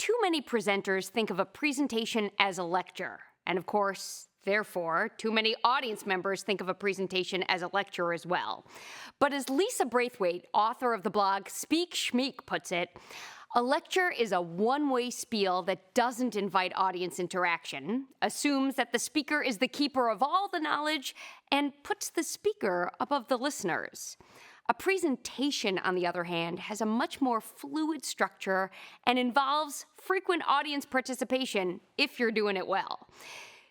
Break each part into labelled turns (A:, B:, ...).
A: too many presenters think of a presentation as a lecture. And of course, therefore, too many audience members think of a presentation as a lecture as well. But as Lisa Braithwaite, author of the blog Speak Schmeek, puts it, a lecture is a one-way spiel that doesn't invite audience interaction, assumes that the speaker is the keeper of all the knowledge, and puts the speaker above the listeners. A presentation, on the other hand, has a much more fluid structure and involves frequent audience participation if you're doing it well.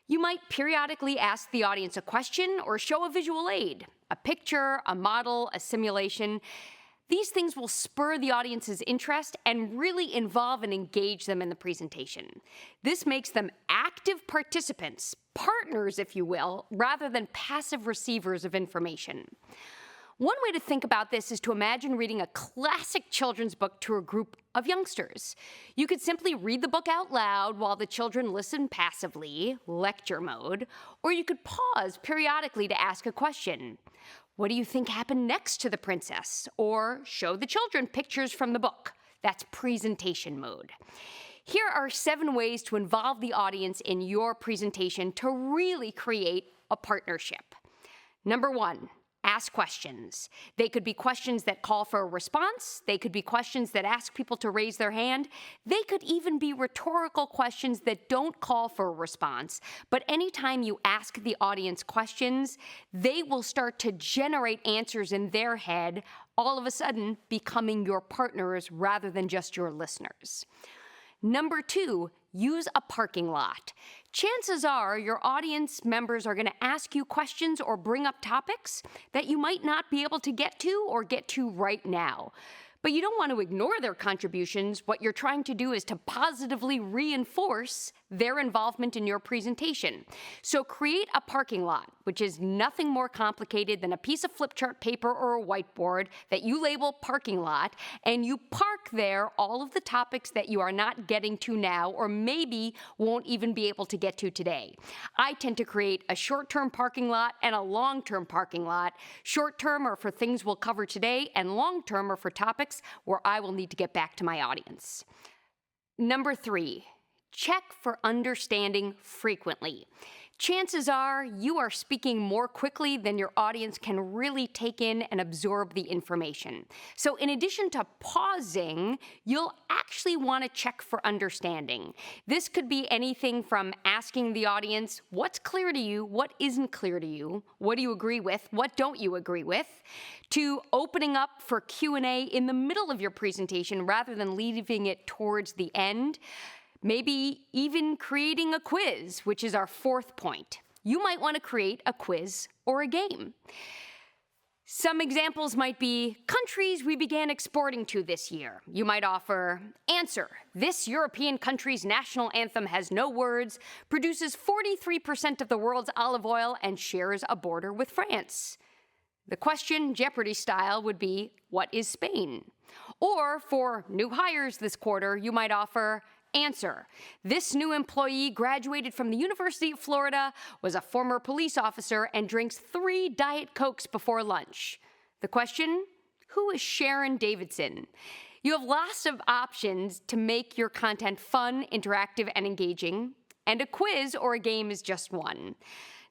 A: You might periodically ask the audience a question or show a visual aid, a picture, a model, a simulation. These things will spur the audience's interest and really involve and engage them in the presentation. This makes them active participants, partners, if you will, rather than passive receivers of information. One way to think about this is to imagine reading a classic children's book to a group of youngsters. You could simply read the book out loud while the children listen passively, lecture mode, or you could pause periodically to ask a question. What do you think happened next to the princess? Or show the children pictures from the book. That's presentation mode. Here are 7 ways to involve the audience in your presentation to really create a partnership. Number 1. Ask questions. They could be questions that call for a response. They could be questions that ask people to raise their hand. They could even be rhetorical questions that don't call for a response. But anytime you ask the audience questions, they will start to generate answers in their head, all of a sudden becoming your partners rather than just your listeners. Number 2, use a parking lot. Chances are your audience members are going to ask you questions or bring up topics that you might not be able to get to or get to right now. But you don't want to ignore their contributions. What you're trying to do is to positively reinforce their involvement in your presentation. So create a parking lot, which is nothing more complicated than a piece of flip chart paper or a whiteboard that you label parking lot, and you park there all of the topics that you are not getting to now or maybe won't even be able to get to today. I tend to create a short-term parking lot and a long-term parking lot. Short-term are for things we'll cover today, and long-term are for topics where I will need to get back to my audience. Number 3, check for understanding frequently. Chances are you are speaking more quickly than your audience can really take in and absorb the information. So in addition to pausing, you'll actually want to check for understanding. This could be anything from asking the audience, what's clear to you, what isn't clear to you, what do you agree with, what don't you agree with, to opening up for Q&A in the middle of your presentation rather than leaving it towards the end. Maybe even creating a quiz, which is our 4th point. You might want to create a quiz or a game. Some examples might be countries we began exporting to this year. You might offer, answer, this European country's national anthem has no words, produces 43% of the world's olive oil, and shares a border with France. The question, Jeopardy style, would be, what is Spain? Or for new hires this quarter, you might offer, answer, this new employee graduated from the University of Florida, was a former police officer, and drinks 3 Diet Cokes before lunch. The question, who is Sharon Davidson? You have lots of options to make your content fun, interactive, and engaging, and a quiz or a game is just one.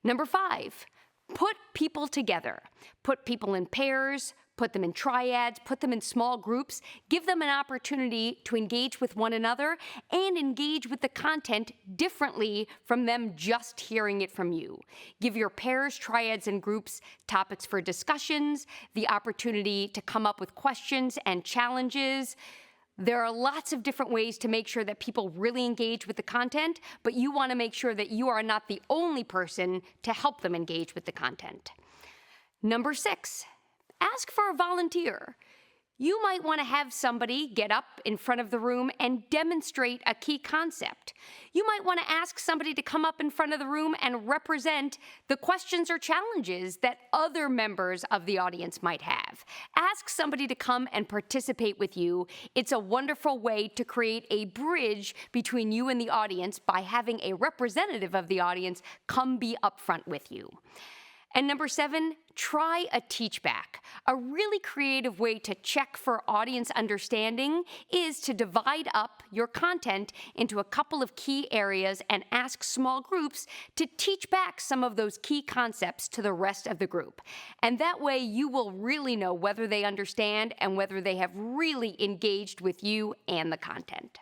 A: Number 5, put people together. Put people in pairs, put them in triads, put them in small groups, give them an opportunity to engage with one another and engage with the content differently from them just hearing it from you. Give your pairs, triads, and groups topics for discussions, the opportunity to come up with questions and challenges. There are lots of different ways to make sure that people really engage with the content, but you want to make sure that you are not the only person to help them engage with the content. Number 6, ask for a volunteer. You might want to have somebody get up in front of the room and demonstrate a key concept. You might want to ask somebody to come up in front of the room and represent the questions or challenges that other members of the audience might have. Ask somebody to come and participate with you. It's a wonderful way to create a bridge between you and the audience by having a representative of the audience come be up front with you. And number 7, try a teach back. A really creative way to check for audience understanding is to divide up your content into a couple of key areas and ask small groups to teach back some of those key concepts to the rest of the group. And that way you will really know whether they understand and whether they have really engaged with you and the content.